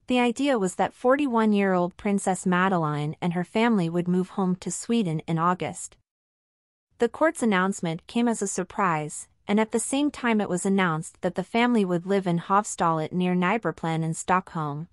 The idea was that 41-year-old Princess Madeleine and her family would move home to Sweden in August. The court's announcement came as a surprise, and at the same time it was announced that the family would live in Hovstallet near Nybroplan in Stockholm.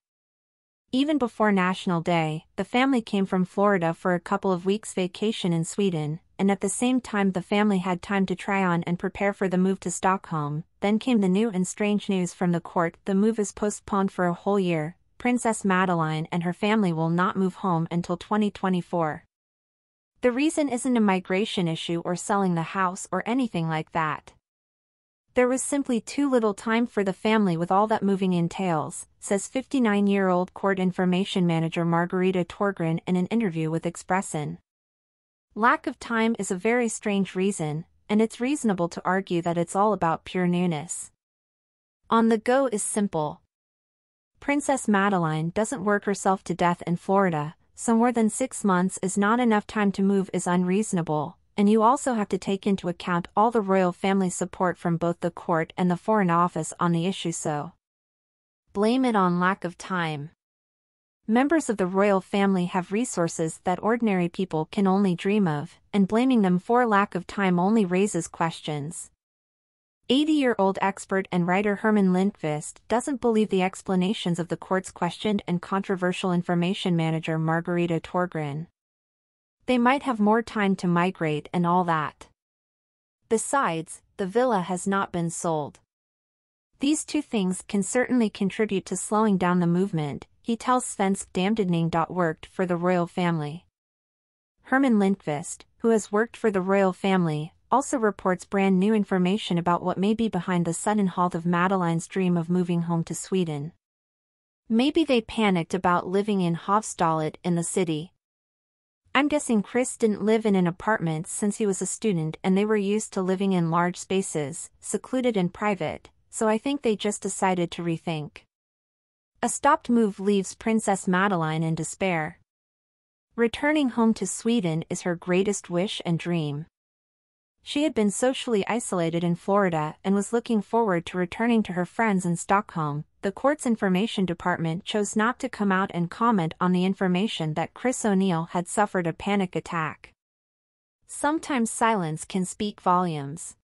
Even before National Day, the family came from Florida for a couple of weeks' vacation in Sweden, and at the same time the family had time to try on and prepare for the move to Stockholm. Then came the new and strange news from the court: the move is postponed for a whole year. Princess Madeleine and her family will not move home until 2024. The reason isn't a migration issue or selling the house or anything like that. There was simply too little time for the family with all that moving entails, says 59-year-old court information manager Margareta Torgren in an interview with Expressen. Lack of time is a very strange reason, and it's reasonable to argue that it's all about pure newness. On the go is simple. Princess Madeleine doesn't work herself to death in Florida, so more than 6 months is not enough time to move is unreasonable. And you also have to take into account all the royal family support from both the court and the Foreign Office on the issue, so blame it on lack of time. Members of the royal family have resources that ordinary people can only dream of, and blaming them for lack of time only raises questions. 80-year-old expert and writer Herman Lindqvist doesn't believe the explanations of the court's questioned and controversial information manager Margareta Torgren. They might have more time to migrate and all that. Besides, the villa has not been sold. These two things can certainly contribute to slowing down the movement, he tells Svensk Damnedning. Worked for the royal family. Herman Lindqvist, who has worked for the royal family, also reports brand new information about what may be behind the sudden halt of Madeleine's dream of moving home to Sweden. Maybe they panicked about living in Hovstallet in the city. I'm guessing Chris didn't live in an apartment since he was a student and they were used to living in large spaces, secluded and private, so I think they just decided to rethink. A stopped move leaves Princess Madeleine in despair. Returning home to Sweden is her greatest wish and dream. She had been socially isolated in Florida and was looking forward to returning to her friends in Stockholm. The court's information department chose not to come out and comment on the information that Chris O'Neill had suffered a panic attack. Sometimes silence can speak volumes.